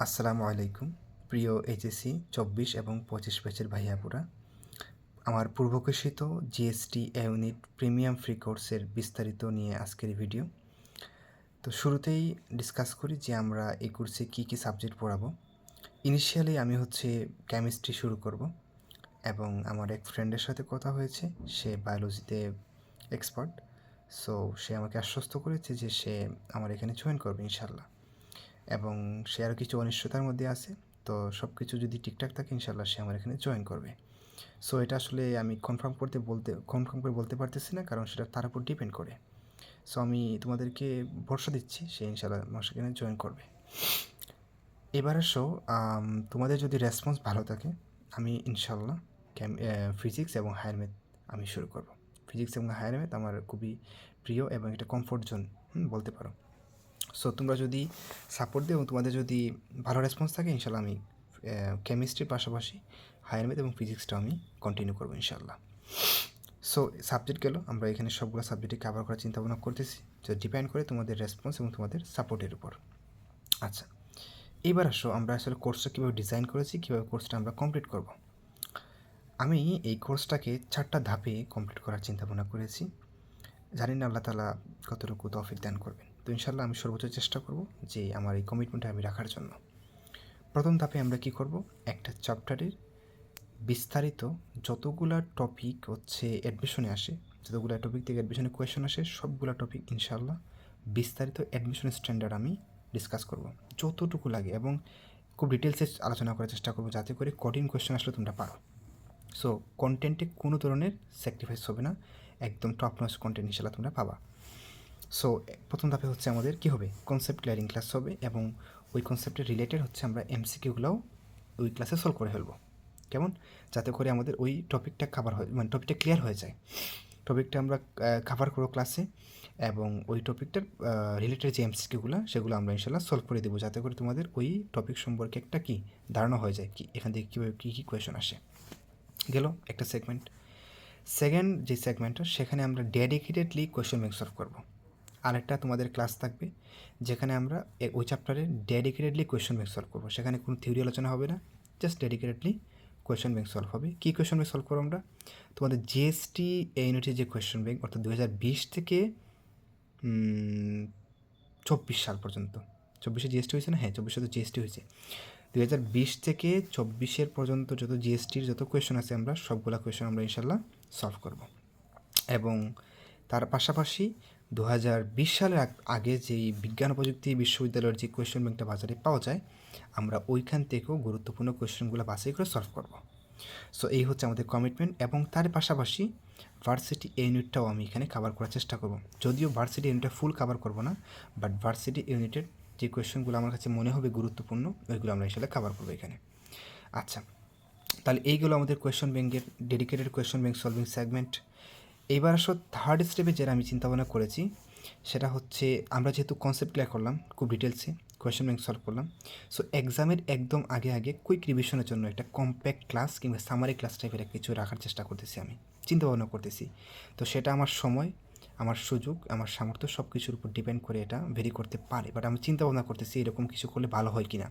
আসসালামু আলাইকুম প্রিয় এইচএসসি ২৪ এবং ২৫ ব্যাচের ভাইয়াপুরা। আমার পূর্বঘোষিত জিএসটি ইউনিট প্রিমিয়াম ফ্রি কোর্সের বিস্তারিত নিয়ে আজকের ভিডিও। তো শুরুতেই ডিসকাস করি যে আমরা এই কোর্সে কী কী সাবজেক্ট পড়াবো। ইনিশিয়ালি আমি কেমিস্ট্রি শুরু করব এবং আমার এক ফ্রেন্ডের সাথে কথা হয়েছে, সে বায়োলজিতে এক্সপার্ট। সো সে আমাকে আশ্বস্ত করেছে যে সে আমার এখানে জয়েন করবে ইনশাল্লাহ, এবং সে আরও কিছু অনিশ্চয়তার মধ্যে আছে। তো সব কিছু যদি ঠিকঠাক থাকে ইনশাল্লাহ সে আমার এখানে জয়েন করবে। সো এটা আসলে আমি কনফার্ম করে বলতে পারতেছি না, কারণ সেটা তার উপর ডিপেন্ড করে। সো আমি তোমাদেরকে ভরসা দিচ্ছি সে ইনশাল্লাহ আমার সেখানে জয়েন করবে। এবার আসো, তোমাদের যদি রেসপন্স ভালো থাকে আমি ইনশাল্লাহ ফিজিক্স এবং হায়ার ম্যাথ আমি শুরু করব। ফিজিক্স এবং হায়ার ম্যাথ আমার খুবই প্রিয় এবং এটা কমফোর্ট জোন বলতে পারো। সো তোমরা যদি সাপোর্ট দিও এবং তোমাদের যদি ভালো রেসপন্স থাকে ইনশাল্লাহ আমি কেমিস্ট্রির পাশাপাশি হায়ার ম্যাথ এবং ফিজিক্সটা আমি কন্টিনিউ করবো ইনশাল্লাহ। সো সাবজেক্ট গেল, আমরা এখানে সবগুলো সাবজেক্টে কভার করার চিন্তা ভাবনা করতেছি, তো ডিপেন্ড করে তোমাদের রেসপন্স এবং তোমাদের সাপোর্টের উপর। আচ্ছা, এবার আসো আমরা আসলে কোর্সটা কীভাবে ডিজাইন করেছি, কীভাবে কোর্সটা আমরা কমপ্লিট করব। আমি এই কোর্সটাকে 4টা ধাপে কমপ্লিট করার চিন্তা ভাবনা করেছি। জানি না আল্লাহ তাআলা কতটুকু তৌফিক দান করবেন। তো ইনশাল্লাহ আমি সর্বোচ্চ চেষ্টা করব যে আমার এই কমিটমেন্টটা আমি রাখার জন্য। প্রথম ধাপে আমরা কি করব, একটা চ্যাপ্টারের বিস্তারিত যতগুলা টপিক অ্যাডমিশনে আসে, যতগুলো টপিক থেকে অ্যাডমিশনে কোয়েশন আসে, সবগুলা টপিক ইনশাল্লাহ বিস্তারিত অ্যাডমিশন স্ট্যান্ডার্ড আমি ডিসকাস করব যতটুকু লাগে, এবং খুব ডিটেলসে আলোচনা করার চেষ্টা করব যাতে করে কঠিন কোয়েশন আসলে তোমরা পারো। সো কন্টেন্টে কোনো ধরনের স্যাক্রিফাইস হবে না, একদম টপ নচ কন্টেন্ট ইনশাল্লাহ তোমরা পাবা। সো প্রথম ধাপে আমাদের কী হবে, কনসেপ্ট ক্লিয়ারিং ক্লাস হবে, এবং ওই কনসেপ্টের রিলেটেড আমরা এমসিকিউগুলোও ওই ক্লাসে সলভ করে ফেলবো। কেমন, যাতে করে আমাদের ওই টপিকটা কাভার হয়, মানে টপিকটা ক্লিয়ার হয়ে যায়। টপিকটা আমরা কাভার করবো ক্লাসে, এবং ওই টপিকটার রিলেটেড যে এমসিকিউগুলো সেগুলো আমরা ইনশাল্লাহ সলভ করে দেবো, যাতে করে তোমাদের ওই টপিক সম্পর্কে একটা কি ধারণা হয়ে যায়, কি এখান থেকে কীভাবে কী কী কোয়েশন আসে। গেল একটা সেগমেন্ট। সেকেন্ড যে সেগমেন্টটা, সেখানে আমরা ডেডিকেটেডলি কোয়েশন ব্যাংক সলভ করবো। আরেকটা তোমাদের ক্লাস থাকবে যেখানে আমরা ওই চ্যাপ্টারে ডেডিকেটেডলি কোয়েশন ব্যাংক সলভ করবো। সেখানে কোনো থিওরি আলোচনা হবে না, just dedicatedly question bank solve হবে। কী কোয়েশন ব্যাংক সলভ করবো আমরা, তোমাদের জিএসটি এই ইউনিটের যে কোয়েশন ব্যাংক, অর্থাৎ 2020 থেকে 24 সাল পর্যন্ত। 24-এ জিএসটি হয়েছে না? হ্যাঁ, 24-এ তো জিএসটি হয়েছে। 2020 থেকে 24-এর পর্যন্ত যত জিএসটির যত কোয়েশন আছে, আমরা সবগুলা কোয়েশন আমরা ইনশাল্লাহ সলভ করব। এবং তার পাশাপাশি 2020 সালের আগে যেই বিজ্ঞান ও প্রযুক্তি বিশ্ববিদ্যালয়ের যে কোয়েশ্চেন ব্যাংকটা বাজারে পাওয়া যায়, আমরা ওইখান থেকেও গুরুত্বপূর্ণ কোয়েশ্চেনগুলো বাছাই করে সলভ করব। সো এই আমাদের কমিটমেন্ট। এবং তার পাশাপাশি ভার্সিটি ইউনিটটাও আমি এখানে কভার করার চেষ্টা করব। যদিও ভার্সিটি ইউনিটটা ফুল কভার করব না, বাট ভার্সিটি ইউনিটের যে কোয়েশ্চেনগুলো আমার কাছে মনে হবে গুরুত্বপূর্ণ, ওইগুলো আমরা আসলে কভার করবো এখানে। আচ্ছা, তাহলে এইগুলো আমাদের কোয়েশ্চন ব্যাংকের dedicated question bank solving segment. এইবার আসো থার্ড স্টেপে যেটা আমি চিন্তাভাবনা করেছি, সেটা আমরা যেহেতু কনসেপ্ট ক্লিয়ার করলাম খুব ডিটেলসে, কোয়েশ্চন ব্যাংক সলভ করলাম, সো এক্সামের একদম আগে কুইক রিভিশনের জন্য একটা কম্প্যাক্ট ক্লাস কিংবা সামারি ক্লাস টাইপের কিছু রাখার চেষ্টা করতেছি, আমি চিন্তাভাবনা করতেছি। তো সেটা আমার সময়, আমার সুযোগ, আমার সামর্থ্য সব কিছুর উপর ডিপেন্ড করে এটা ভেরি করতে পারে, বাট আমি চিন্তাভাবনা করতেছি এরকম কিছু করলে ভালো হয় কি না,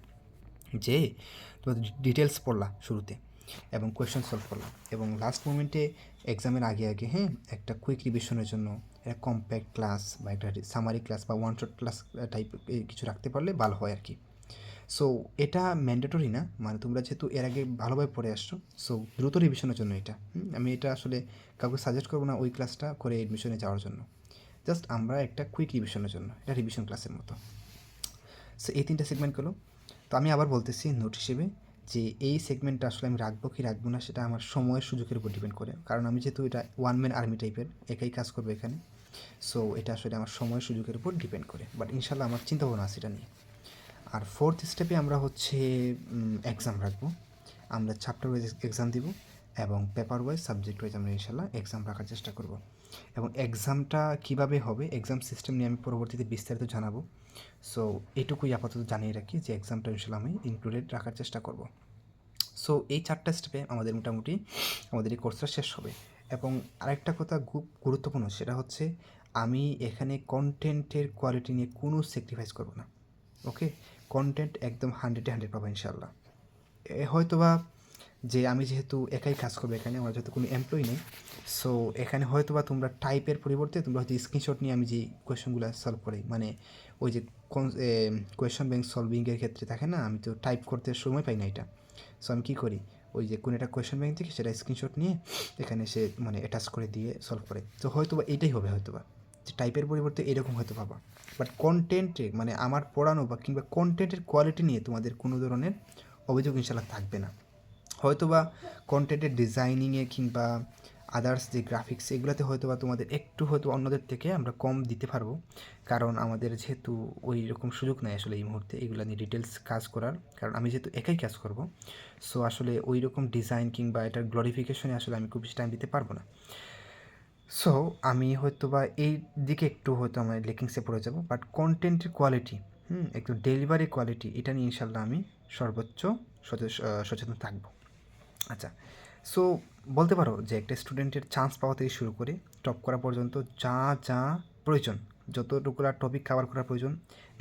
যে তোমাদের ডিটেলস পড়লা শুরুতে এবং কোয়েশ্চেন সলভ করলাম, এবং লাস্ট মোমেন্টে এক্সামের আগে একটা কুইক রিভিশনের জন্য একটা কম্প্যাক্ট ক্লাস বা একটা সামারি ক্লাস বা ওয়ান শট ক্লাস টাইপ কিছু রাখতে পারলে ভালো হয় আর কি। সো এটা ম্যান্ডেটরি না, মানে তোমরা যেহেতু এর আগে ভালোভাবে পড়ে আসছো, সো দ্রুত রিভিশনের জন্য এটা আমি এটা আসলে কাউকে সাজেস্ট করবো না ওই ক্লাসটা করে এডমিশনে যাওয়ার জন্য, জাস্ট আমরা একটা কুইক রিভিশনের জন্য, এটা রিভিশন ক্লাসের মতো। সো এই 3টা সেগমেন্ট হলো। তো আমি আবার বলতেছি নোট হিসেবে যে এই সেগমেন্টটা আসলে আমি রাখবো কি রাখবো না, সেটা আমার সময়ের সুযোগের উপর ডিপেন্ড করে, কারণ আমি যেহেতু এটা ওয়ান ম্যান আর্মি টাইপের, একাই কাজ করবো এখানে। সো এটা আসলে আমার সময়ের সুযোগের উপর ডিপেন্ড করে, বাট ইনশাল্লাহ আমার চিন্তা ভাবনা আছে এটা নিয়ে। আর ফোর্থ স্টেপে আমরা এক্সাম রাখবো, আমরা চ্যাপ্টার ওয়াইজ এক্সাম দিব এবং পেপার ওয়াইজ সাবজেক্ট ওয়াইজ আমরা ইনশাল্লাহ এক্সাম রাখার চেষ্টা করব। এবং এক্সামটা কীভাবে হবে, এক্সাম সিস্টেম নিয়ে আমি পরবর্তীতে বিস্তারিত জানাবো। সো এটুকুই আপাতত জানিয়ে রাখি যে এক্সামটা ইনশাল্লাহ আমি ইনক্লুডেড রাখার চেষ্টা করব। সো এই 4টা স্টেপে আমাদের মোটামুটি আমাদের এই কোর্সটা শেষ হবে। এবং আরেকটা কথা খুব গুরুত্বপূর্ণ, সেটা আমি এখানে কন্টেন্টের কোয়ালিটি নিয়ে কোনো স্যাক্রিফাইস করব না। ওকে, কন্টেন্ট একদম 100-100 পাবো ইনশাল্লাহ। হয়তোবা যে আমি যেহেতু একাই কাজ করবো এখানে, আমার যেহেতু কোনো এমপ্লয়ি নেই, সো এখানে হয়তোবা তোমরা টাইপের পরিবর্তে তোমরা হয়তো স্ক্রিনশট নিয়ে আমি যে কোয়েশনগুলো সলভ করি, মানে ওই যে কোয়েশন ব্যাংক সলভিংয়ের ক্ষেত্রে থাকে না, আমি তো টাইপ করতে সময় পাই না এটা। সো আমি কী করি, ওই যে কোনো একটা কোয়েশন ব্যাংক থেকে সেটা স্ক্রিনশট নিয়ে এখানে সে মানে অ্যাটাচ করে দিয়ে সলভ করে। তো হয়তোবা এইটাই হবে, হয়তোবা যে টাইপের পরিবর্তে এরকম হয়তো পাবা। বাট কন্টেন্টে মানে আমার পড়ানো বা কিংবা কন্টেন্টের কোয়ালিটি নিয়ে তোমাদের কোনো ধরনের অভিযোগ ইনশাল্লাহ থাকবে না। হয়তোবা কন্টেন্টের ডিজাইনিংয়ে কিংবা আদার্স যে গ্রাফিক্স এগুলোতে হয়তোবা তোমাদের একটু হয়তো অন্যদের থেকে আমরা কম দিতে পারবো, কারণ আমাদের যেহেতু ওই রকম সুযোগ নাই আসলে এই মুহূর্তে এগুলো নিয়ে ডিটেলস কাজ করার, কারণ আমি যেহেতু একাই কাজ করব। সো আসলে ওই রকম ডিজাইন কিংবা এটার গ্লোরিফিকেশনে আসলে আমি খুব বেশি টাইম দিতে পারবো না। সো আমি হয়তোবা এই দিকে একটু হয়তো আমার লেকিংসে পড়ে যাব, বাট কন্টেন্টের কোয়ালিটি, একটু ডেলিভারি কোয়ালিটি এটা নিয়ে ইনশাল্লাহ আমি সর্বোচ্চ সচেতন থাকবো। আচ্ছা, সো বলতে পারো যে একটা স্টুডেন্টের চান্স পাওয়া থেকে শুরু করে টপ করা পর্যন্ত যা যা প্রয়োজন, যতটুকুরা টপিক কভার করা প্রয়োজন,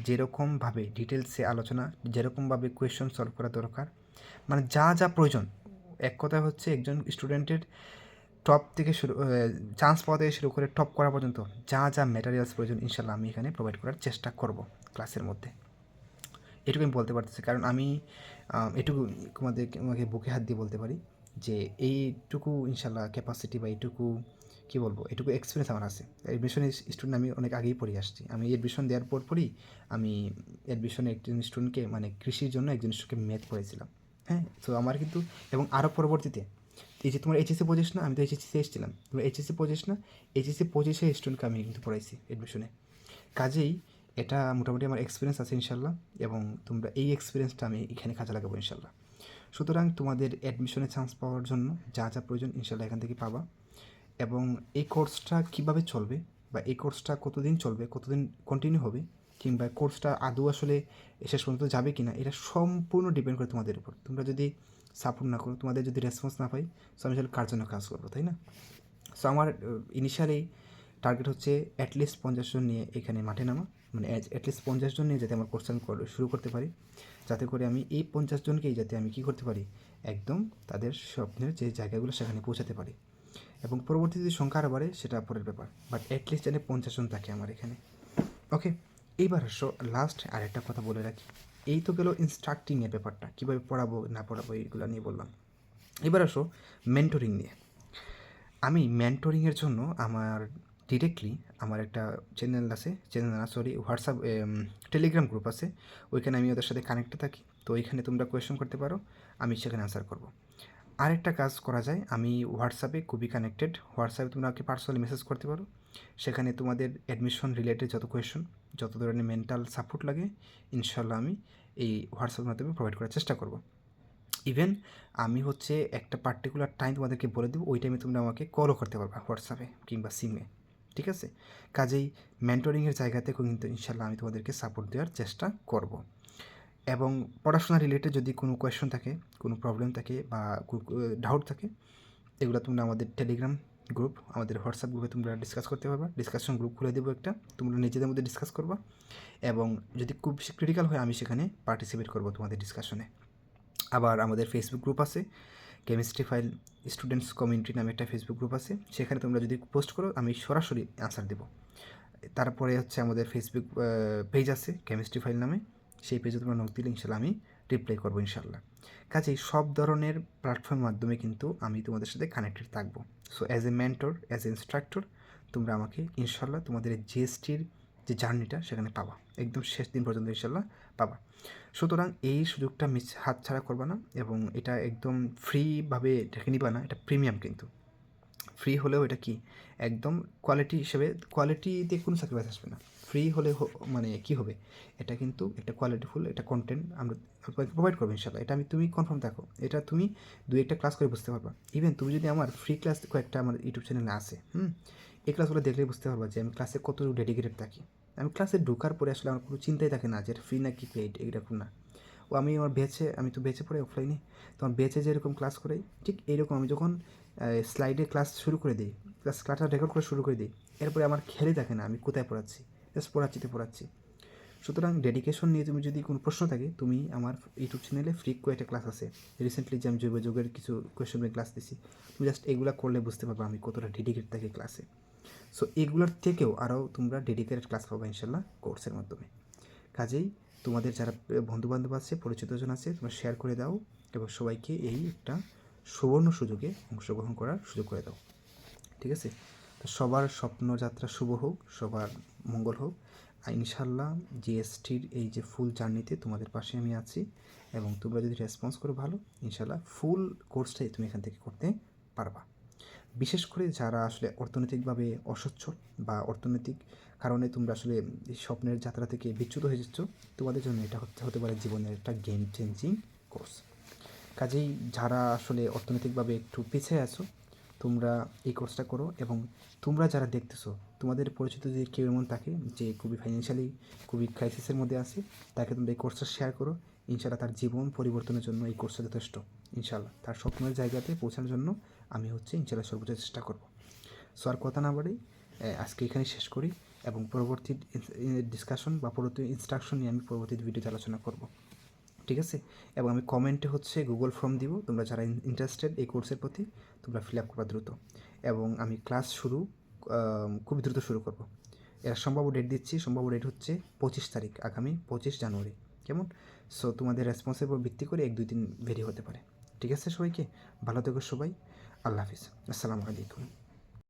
যেরকমভাবে ডিটেলসে আলোচনা, যেরকমভাবে কোয়েশ্চন সলভ করা দরকার, মানে যা যা প্রয়োজন, এক কথায় হচ্ছে একজন স্টুডেন্টের টপ থেকে শুরু চান্স পাওয়া থেকে শুরু করে টপ করা পর্যন্ত যা যা ম্যাটেরিয়ালস প্রয়োজন ইনশাল্লাহ আমি এখানে প্রোভাইড করার চেষ্টা করব ক্লাসের মধ্যে। এটুকু আমি বলতে পারতেছি, কারণ আমি এটুকু আমাকে বুকে হাত দিয়ে বলতে পারি যে এইটুকু ইনশাল্লাহ ক্যাপাসিটি বা এইটুকু কী বলবো, এটুকু এক্সপিরিয়েন্স আমার আছে। অ্যাডমিশন স্টুডেন্ট আমি অনেক আগেই পড়ে আসছি। আমি অ্যাডমিশন দেওয়ার পরই আমি অ্যাডমিশনে একজন স্টুডেন্টকে মানে কৃষির জন্য একজন স্টুডেন্টকে ম্যাথ পড়াইছিলাম। হ্যাঁ, তো আমার কিন্তু এবং আরও পরবর্তীতে এই যে তোমার এইচএসসি পঁচিশ না, আমি তো এইচএসসি এসেছিলাম, তোমার এইচএসসি পঁচিশ না, এইচএসসি পঁচিশে স্টুডেন্টকে আমি কিন্তু পড়াইছি অ্যাডমিশনে। কাজেই এটা মোটামুটি আমার এক্সপিরিয়েন্স আছে ইনশাল্লাহ, এবং তোমরা এই এক্সপিরিয়েন্সটা আমি এখানে কাজে লাগাবো ইনশাল্লাহ। সুতরাং তোমাদের অ্যাডমিশনে চান্স পাওয়ার জন্য যা যা প্রয়োজন ইনশাল্লাহ এখান থেকে পাবা। এবং এই কোর্সটা কীভাবে চলবে বা এই কোর্সটা কতদিন চলবে, কতদিন কন্টিনিউ হবে, কিংবা কোর্সটা আদৌ আসলে শেষ পর্যন্ত যাবে কি না, এটা সম্পূর্ণ ডিপেন্ড করে তোমাদের উপর। তোমরা যদি সাপোর্ট না করো, তোমাদের যদি রেসপন্স না পাই, সো আমি আসলে কার জন্য কাজ করবো, তাই না? সো আমার ইনিশিয়ালি টার্গেট হচ্ছে অ্যাটলিস্ট 50 জন নিয়ে এখানে মাঠে নামা, মানে অ্যাটলিস্ট 50 জন নিয়ে যাতে আমার কোর্স আমি শুরু করতে পারি, যাতে করে আমি এই 50 জনকেই যাতে আমি কী করতে পারি, একদম তাদের স্বপ্নের যে জায়গাগুলো সেখানে পৌঁছাতে পারি। এবং পরবর্তীতে সংখ্যা আরও বাড়ে সেটা পরের ব্যাপার, বাট অ্যাটলিস্ট যেন 50 জন থাকে আমার এখানে। ওকে, এইবার আসো লাস্ট আরেকটা কথা বলে রাখি। এই তো গেল ইনস্ট্রাক্টিংয়ের ব্যাপারটা, কীভাবে পড়াবো না পড়াবো এইগুলো নিয়ে বললাম। এবার আসো মেন্টরিং নিয়ে। আমি মেন্টরিংয়ের জন্য আমার ডিরেক্টলি আমার একটা হোয়াটসঅ্যাপ টেলিগ্রাম গ্রুপ আছে, ওইখানে আমি ওদের সাথে কানেক্টে থাকি। তো ওইখানে তোমরা কোয়েশ্চন করতে পারো, আমি সেখানে আনসার করব। আরেকটা কাজ করা যায়, আমি হোয়াটসঅ্যাপে খুবই কানেক্টেড, হোয়াটসঅ্যাপে তোমরা আমাকে পার্সোনালি মেসেজ করতে পারো। সেখানে তোমাদের অ্যাডমিশন রিলেটেড যত কোয়েশ্চন, যত ধরনের মেন্টাল সাপোর্ট লাগে ইনশাল্লাহ আমি এই হোয়াটসঅ্যাপের মাধ্যমে প্রোভাইড করার চেষ্টা করব। ইভেন আমি হচ্ছে একটা পার্টিকুলার টাইম তোমাদেরকে বলে দেবো, ওই টাইমে তোমরা আমাকে কলও করতে পারবা হোয়াটসঅ্যাপে কিংবা সিমে, ঠিক আছে? কাজেই মেন্টরিংয়ের জায়গা থেকেও কিন্তু ইনশাল্লাহ আমি তোমাদেরকে সাপোর্ট দেওয়ার চেষ্টা করব। এবং পড়াশোনা রিলেটেড যদি কোনো কোয়েশ্চন থাকে, কোনো প্রবলেম থাকে বা ডাউট থাকে, এগুলো তোমরা আমাদের টেলিগ্রাম গ্রুপ, আমাদের হোয়াটসঅ্যাপ গ্রুপে তোমরা ডিসকাস করতে পারবা। ডিসকাশন গ্রুপ খুলে দেবো একটা, তোমরা নিজেদের মধ্যে ডিসকাস করবা, এবং যদি খুব বেশি ক্রিটিক্যাল হয় আমি সেখানে পার্টিসিপেট করবো তোমাদের ডিসকাশনে। আবার আমাদের ফেসবুক গ্রুপ আছে, কেমিস্ট্রি ফাইল স্টুডেন্টস কমিউনিটি নামে একটা ফেসবুক গ্রুপ আছে, সেখানে তোমরা যদি পোস্ট করো আমি সরাসরি আনসার দেবো। তারপরে হচ্ছে আমাদের ফেসবুক পেজ আছে কেমিস্ট্রি ফাইল নামে, সেই পেজে তোমরা নোট দিলে ইনশাল্লাহ আমি রিপ্লাই করবো ইনশাল্লাহ। কাজেই সব ধরনের প্ল্যাটফর্মের মাধ্যমে কিন্তু আমি তোমাদের সাথে কানেক্টেড থাকবো। So as a mentor, as a instructor তোমরা আমাকে ইনশাল্লাহ তোমাদের জিএসটির যে জার্নিটা সেখানে পাবা, একদম শেষ দিন পর্যন্ত ইনশাল্লাহ পাবা। সুতরাং এই সুযোগটা হাতছাড়া করবা না, এবং এটা একদম ফ্রিভাবে ঢেকে নিবা না, এটা প্রিমিয়াম কিন্তু। ফ্রি হলেও এটা কি একদম কোয়ালিটি হিসেবে, কোয়ালিটিতে কোনো স্যাক্রিফাইস আসবে না। ফ্রি হলে মানে কী হবে, এটা কিন্তু একটা কোয়ালিটিফুল একটা কন্টেন্ট আমরা প্রোভাইড করবো ইনশাল্লাহ। এটা তুমি কনফার্ম থাকো, এটা তুমি একটা ক্লাস করে বুঝতে পারবা। ইভেন তুমি যদি আমার ফ্রি ক্লাস কয়েকটা আমার ইউটিউব চ্যানেলে আছে, এই ক্লাসগুলো দেখলেই বুঝতে পারবা যে আমি ক্লাসে কতটুকু ডেডিকেটেড থাকি। আমি ক্লাসে ঢোকার পরে আসলে আমার কোনো চিন্তাই থাকে না যে এটা ফ্রি নাকি পেইড, এরকম না। ও আমি আমার আমি তো বেচে পড়ে অফলাইনে, তখন বেচে যেরকম ক্লাস করাই ঠিক এইরকম আমি যখন স্লাইডে ক্লাস শুরু করে দিই, ক্লাসটা রেকর্ড করে শুরু করে দিই, এরপরে আমার খেয়ালই থাকে না আমি কোথায় পড়াচ্ছি, জাস্ট পড়াচ্ছি। সুতরাং ডেডিকেশন নিয়ে তুমি যদি কোনো প্রশ্ন থাকে, তুমি আমার ইউটিউব চ্যানেলে ফ্রি কয়েকটা ক্লাস আছে। রিসেন্টলি যে আমি জৈব যুগের কিছু কোয়েশ্চন ক্লাস দিছি, তুমি জাস্ট এগুলো করলে বুঝতে পারবে আমি কতটা ডেডিকেট থাকি ক্লাসে। সো এগুলোর থেকেও আরও তোমরা ডেডিকেটেড ক্লাস পাবে ইনশাল্লাহ কোর্সের মাধ্যমে। কাজেই তোমাদের যারা বন্ধুবান্ধব আছে, পরিচিতজন আছে, তোমরা শেয়ার করে দাও এবং সবাইকে এই একটা সুবর্ণ সুযোগে অংশগ্রহণ করার সুযোগ করে দাও। ঠিক আছে? তো সবার স্বপ্নযাত্রা শুভ হোক, সবার মঙ্গল হোক। আর ইনশাল্লাহ জিএসটির এই যে ফুল জার্নিতে তোমাদের পাশে আমি আছি, এবং তোমরা যদি রেসপন্স করো ভালো, ইনশাল্লাহ ফুল কোর্সটাই তুমি এখান থেকে করতে পারবা। বিশেষ করে যারা আসলে অর্থনৈতিকভাবে অসচ্ছল বা অর্থনৈতিক কারণে তোমরা আসলে স্বপ্নের যাত্রা থেকে বিচ্যুত হয়ে যাচ্ছ, তোমাদের জন্য এটা হতে পারে জীবনের একটা গেম চেঞ্জিং কোর্স। কাজেই যারা আসলে অর্থনৈতিকভাবে একটু পিছিয়ে আছো, তোমরা এই কোর্সটা করো। এবং তোমরা যারা দেখতেছো, তোমাদের পরিচিত যদি কেউ এমন থাকে যে খুবই ফাইন্যান্সিয়ালি খুবই ক্রাইসিসের মধ্যে আছে, তাকে তোমরা এই কোর্সটা শেয়ার করো। ইনশাআল্লাহ তার জীবন পরিবর্তনের জন্য এই কোর্সটা যথেষ্ট। ইনশাআল্লাহ তার স্বপ্নের জায়গাতে পৌঁছানোর জন্য আমি ইনশাআল্লাহ সর্বোচ্চ চেষ্টা করব। সো আর কথা না বাড়ি, আজকে এখানে শেষ করি, এবং পরবর্তী ডিসকাশন বা পরবর্তী ইনস্ট্রাকশন নিয়ে আমি পরবর্তী ভিডিওতে আলোচনা করব। ঠিক আছে? এবং আমি কমেন্টে গুগল ফর্ম দিব, তোমরা যারা ইন্টারেস্টেড এই কোর্সের প্রতি, তোমরা ফিল আপ করবা দ্রুত। এবং আমি ক্লাস খুব দ্রুত শুরু করব। এর সম্ভাব্য ডেট দিচ্ছি, সম্ভাব্য ডেট হচ্ছে 25 তারিখ, আগামী 25 জানুয়ারি। কেমন? সো তোমাদের রেসপন্সের উপর ভিত্তি করে 1-2 দিন ভেরি হতে পারে। ঠিক আছে? সবাইকে ভালো থেকো সবাই। আল্লাহ হাফিজ। আসসালামু আলাইকুম।